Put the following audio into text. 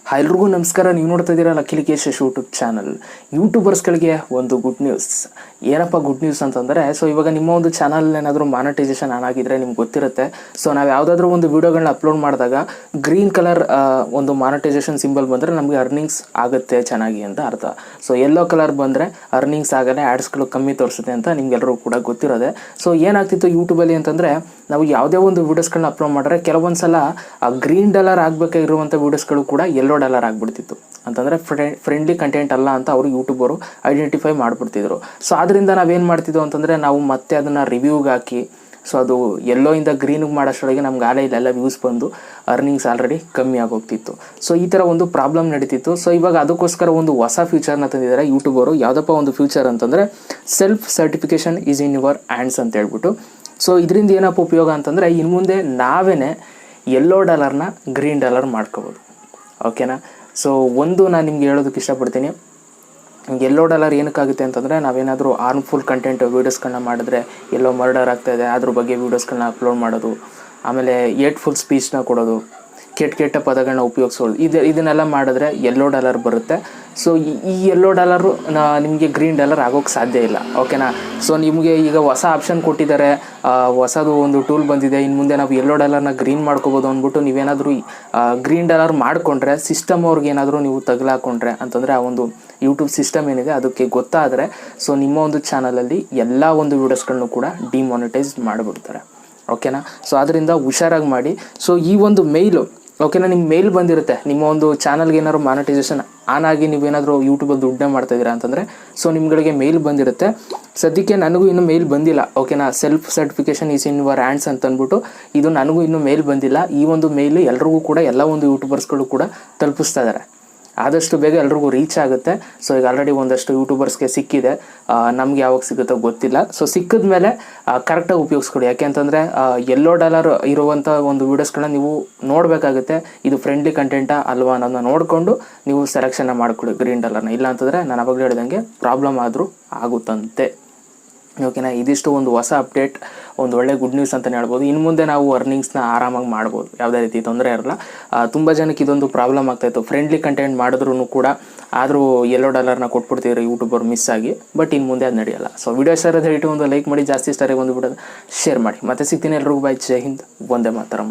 Hi ಎಲ್ರಿಗೂ ನಮಸ್ಕಾರ. ನೀವು ನೋಡ್ತಾ ಇದ್ದೀರಾ ಲಕ್ಕೇಶ್ ಯೂಟ್ಯೂಬ್ ಚಾನಲ್. ಯೂಟ್ಯೂಬರ್ಸ್ಗಳಿಗೆ ಒಂದು ಗುಡ್ ನ್ಯೂಸ್. ಏನಪ್ಪ ಗುಡ್ ನ್ಯೂಸ್ ಅಂತಂದರೆ, ಸೊ ಇವಾಗ ನಿಮ್ಮ ಒಂದು ಚಾನಲ್ ಏನಾದರೂ ಮಾನಿಟೈಸೇಷನ್ ಆನ್ ಆಗಿದ್ರೆ ನಿಮ್ಗೆ ಗೊತ್ತಿರುತ್ತೆ. ಸೊ ನಾವು ಯಾವುದಾದ್ರೂ ಒಂದು ವೀಡಿಯೋಗಳನ್ನ ಅಪ್ಲೋಡ್ ಮಾಡಿದಾಗ ಗ್ರೀನ್ ಕಲರ್ ಒಂದು ಮಾನಿಟೈಸೇಷನ್ ಸಿಂಬಲ್ ಬಂದರೆ ನಮಗೆ ಅರ್ನಿಂಗ್ಸ್ ಆಗುತ್ತೆ ಚೆನ್ನಾಗಿ ಅಂತ ಅರ್ಥ. ಸೊ ಯೆಲ್ಲೋ ಕಲರ್ ಬಂದರೆ ಅರ್ನಿಂಗ್ಸ್ ಆಗಲ್ಲ, ಆ್ಯಡ್ಸ್ಗಳು ಕಮ್ಮಿ ತೋರಿಸುತ್ತೆ ಅಂತ ನಿಮ್ಗೆಲ್ಲರೂ ಕೂಡ ಗೊತ್ತಿರೋದೆ. ಸೊ ಏನಾಗ್ತಿತ್ತು ಯೂಟ್ಯೂಬಲ್ಲಿ ಅಂತಂದರೆ, ನಾವು ಯಾವುದೇ ಒಂದು ವೀಡಿಯೋಸ್ಗಳನ್ನ ಅಪ್ಲೋಡ್ ಮಾಡಿದ್ರೆ ಕೆಲವೊಂದು ಸಲ ಗ್ರೀನ್ ಡಾಲರ್ ಆಗಬೇಕಾಗಿರುವಂಥ ವೀಡಿಯೋಸ್ಗಳು ಕೂಡ ಯೆಲ್ಲೋ ಡಾಲರ್ ಆಗಿಬಿಡ್ತಿತ್ತು. ಅಂತಂದರೆ ಫ್ರೆಂಡ್ಲಿ ಕಂಟೆಂಟ್ ಅಲ್ಲ ಅಂತ ಅವರು ಯೂಟ್ಯೂಬರು ಐಡೆಂಟಿಫೈ ಮಾಡಿಬಿಡ್ತಿದ್ರು. ಸೊ ಆದ್ದರಿಂದ ನಾವೇನು ಮಾಡ್ತಿದ್ದೋ ಅಂತಂದರೆ, ನಾವು ಮತ್ತೆ ಅದನ್ನು ರಿವ್ಯೂಗೆ ಹಾಕಿ, ಸೊ ಅದು ಯೆಲ್ಲೋ ಇಂದ ಗ್ರೀನಿಗೆ ಮಾಡೋಷ್ಟರೊಳಗೆ ನಮ್ಗೆ ಆಲೇ ಇಲ್ಲೆಲ್ಲ ವ್ಯೂಸ್ ಬಂದು ಅರ್ನಿಂಗ್ಸ್ ಆಲ್ರೆಡಿ ಕಮ್ಮಿ ಆಗೋಗ್ತಿತ್ತು. ಸೊ ಈ ಥರ ಒಂದು ಪ್ರಾಬ್ಲಮ್ ನಡೀತಿತ್ತು. ಸೊ ಇವಾಗ ಅದಕ್ಕೋಸ್ಕರ ಒಂದು ಹೊಸ ಫ್ಯೂಚರ್ನ ತಂದಿದ್ದಾರೆ ಯೂಟ್ಯೂಬರು. ಯಾವುದಪ್ಪ ಒಂದು ಫ್ಯೂಚರ್ ಅಂತಂದರೆ, self certification is in your hands ಅಂತ ಹೇಳ್ಬಿಟ್ಟು. ಸೊ ಇದರಿಂದ ಏನಪ್ಪ ಉಪಯೋಗ ಅಂತಂದರೆ, ಇನ್ನು ಮುಂದೆ ನಾವೇ ಯೆಲ್ಲೋ ಡಾಲರ್ನ ಗ್ರೀನ್ ಡಾಲರ್ ಮಾಡ್ಕೋಬೋದು. ಓಕೆನಾ? ಸೊ ಒಂದು ನಾನು ನಿಮ್ಗೆ ಹೇಳೋದಕ್ಕೆ ಇಷ್ಟಪಡ್ತೀನಿ. ಯೆಲ್ಲೋ ಡಾಲರ್ ಏನಕ್ಕಾಗುತ್ತೆ ಅಂತಂದರೆ, ನಾವೇನಾದರೂ ಹಾರ್ಮ್ಫುಲ್ ಕಂಟೆಂಟ್ ವೀಡಿಯೋಸ್ಗಳನ್ನ ಮಾಡಿದ್ರೆ, ಎಲ್ಲೋ ಮರ್ಡರ್ ಆಗ್ತಾಯಿದೆ ಅದ್ರ ಬಗ್ಗೆ ವೀಡಿಯೋಸ್ಗಳನ್ನ ಅಪ್ಲೋಡ್ ಮಾಡೋದು, ಆಮೇಲೆ ಏಟ್ಫುಲ್ ಸ್ಪೀಚ್ನ ಕೊಡೋದು, ಕೆಟ್ಟ ಪದಗಳನ್ನ ಉಪಯೋಗಿಸೋದು, ಇದನ್ನೆಲ್ಲ ಮಾಡಿದ್ರೆ ಯೆಲ್ಲೋ ಡಾಲರ್ ಬರುತ್ತೆ. ಸೊ ಈ ಯೆಲ್ಲೋ ಡಾಲರು ನಿಮಗೆ ಗ್ರೀನ್ ಡಾಲರ್ ಆಗೋಕ್ಕೆ ಸಾಧ್ಯ ಇಲ್ಲ. ಓಕೆನಾ? ಸೊ ನಿಮಗೆ ಈಗ ಹೊಸ ಆಪ್ಷನ್ ಕೊಟ್ಟಿದ್ದಾರೆ, ಹೊಸದು ಒಂದು ಟೂಲ್ ಬಂದಿದೆ. ಇನ್ನು ಮುಂದೆ ನಾವು ಯೆಲ್ಲೋ ಡಾಲರ್ನ ಗ್ರೀನ್ ಮಾಡ್ಕೋಬೋದು ಅಂದ್ಬಿಟ್ಟು ನೀವೇನಾದರೂ ಗ್ರೀನ್ ಡಾಲರ್ ಮಾಡಿಕೊಂಡ್ರೆ, ಸಿಸ್ಟಮ್ ಅವ್ರಿಗೆ ಏನಾದರೂ ನೀವು ತಗಲಾಕೊಂಡ್ರೆ ಅಂತಂದರೆ, ಆ ಒಂದು ಯೂಟ್ಯೂಬ್ ಸಿಸ್ಟಮ್ ಏನಿದೆ ಅದಕ್ಕೆ ಗೊತ್ತಾದರೆ, ಸೊ ನಿಮ್ಮ ಒಂದು ಚಾನಲಲ್ಲಿ ಎಲ್ಲ ಒಂದು ವೀಡಿಯೋಸ್ಗಳನ್ನು ಕೂಡ ಡಿಮಾನಿಟೈಸ್ ಮಾಡಿಬಿಡ್ತಾರೆ. ಓಕೆನಾ? ಸೊ ಅದರಿಂದ ಹುಷಾರಾಗಿ ಮಾಡಿ. ಸೊ ಈ ಒಂದು ಮೇಯ್ಲು, ಓಕೆನಾ, ನಿಮ್ಮ ಮೇಲ್ ಬಂದಿರುತ್ತೆ. ನಿಮ್ಮ ಒಂದು ಚಾನಲ್ಗೆ ಏನಾದ್ರು ಮಾನಿಟೈಸೇಷನ್ ಆನ್ ಆಗಿ ನೀವೇನಾದರೂ ಯೂಟ್ಯೂಬಲ್ಲಿ ದುಡ್ಡೇ ಮಾಡ್ತಾಯಿದ್ದೀರಾ ಅಂತಂದರೆ, ಸೊ ನಿಮ್ಗಳಿಗೆ ಮೇಲ್ ಬಂದಿರುತ್ತೆ. ಸದ್ಯಕ್ಕೆ ನನಗೂ ಇನ್ನೂ ಮೇಲ್ ಬಂದಿಲ್ಲ. ಓಕೆನಾ? Self certification is in your hands ಅಂತಂದ್ಬಿಟ್ಟು ಇದು ನನಗೂ ಇನ್ನೂ ಮೇಲ್ ಬಂದಿಲ್ಲ. ಈ ಒಂದು ಮೇಲ್ ಎಲ್ರಿಗೂ ಕೂಡ, ಎಲ್ಲ ಒಂದು ಯೂಟ್ಯೂಬರ್ಸ್ಗಳು ಕೂಡ ತಲುಪಿಸ್ತಾ ಇದ್ದಾರೆ. ಆದಷ್ಟು ಬೇಗ ಎಲ್ರಿಗೂ ರೀಚ್ ಆಗುತ್ತೆ. ಸೊ ಈಗ ಆಲ್ರೆಡಿ ಒಂದಷ್ಟು ಯೂಟ್ಯೂಬರ್ಸ್ಗೆ ಸಿಕ್ಕಿದೆ, ನಮ್ಗೆ ಯಾವಾಗ ಸಿಗುತ್ತೋ ಗೊತ್ತಿಲ್ಲ. ಸೊ ಸಿಕ್ಕಿದ ಮೇಲೆ ಕರೆಕ್ಟಾಗಿ ಉಪಯೋಗಿಸ್ಕೊಡಿ. ಯಾಕೆ ಅಂತಂದರೆ, ಯೆಲ್ಲೋ ಡಾಲರ್ ಇರುವಂಥ ಒಂದು ವೀಡಿಯೋಸ್ಗಳನ್ನ ನೀವು ನೋಡಬೇಕಾಗುತ್ತೆ. ಇದು ಫ್ರೆಂಡ್ಲಿ ಕಂಟೆಂಟಾ ಅಲ್ವಾ ಅನ್ನೋದನ್ನ ನೋಡಿಕೊಂಡು ನೀವು ಸೆಲೆಕ್ಷನ್ನ ಮಾಡಿಕೊಡಿ ಗ್ರೀನ್ ಡಾಲರ್ನ. ಇಲ್ಲ ಅಂತಂದರೆ ನಾನು ಅವಾಗಲೇ ಹೇಳಿದಂಗೆ ಪ್ರಾಬ್ಲಮ್ ಆದರೂ ಆಗುತ್ತಂತೆ. ಓಕೆನಾ? ಇದಿಷ್ಟು ಒಂದು ಹೊಸ ಅಪ್ಡೇಟ್, ಒಂದು ಒಳ್ಳೆ ಗುಡ್ ನ್ಯೂಸ್ ಅಂತಲೇ ಹೇಳ್ಬೋದು. ಇನ್ನು ಮುಂದೆ ನಾವು ಅರ್ನಿಂಗ್ಸ್ನ ಆರಾಮಾಗಿ ಮಾಡ್ಬೋದು, ಯಾವುದೇ ರೀತಿ ತೊಂದರೆ ಇರಲ್ಲ. ತುಂಬ ಜನಕ್ಕೆ ಇದೊಂದು ಪ್ರಾಬ್ಲಮ್ ಆಗ್ತಾಯಿತ್ತು. ಫ್ರೆಂಡ್ಲಿ ಕಂಟೆಂಟ್ ಮಾಡಿದ್ರೂ ಕೂಡ ಆದರೂ ಯೆಲ್ಲೋ ಡಾಲರ್ನ ಕೊಟ್ಬಿಡ್ತಿದ್ರು ಯೂಟ್ಯೂಬರ್ ಮಿಸ್ ಆಗಿ. ಬಟ್ ಇನ್ನು ಮುಂದೆ ಅದು ನಡೆಯಲ್ಲ. ಸೊ ವಿಡಿಯೋ ಇಷ್ಟ ಇರೋದು ಒಂದು ಲೈಕ್ ಮಾಡಿ, ಜಾಸ್ತಿ ಇಷ್ಟ ಬಂದು ಬಿಡೋದು ಶೇರ್ ಮಾಡಿ. ಮತ್ತೆ ಸಿಗ್ತೀನಿ. ಎಲ್ರಿಗೂ ಬಾಯ್. ಜೈ ಹಿಂದ್, ವಂದೇ ಮಾತರಂ.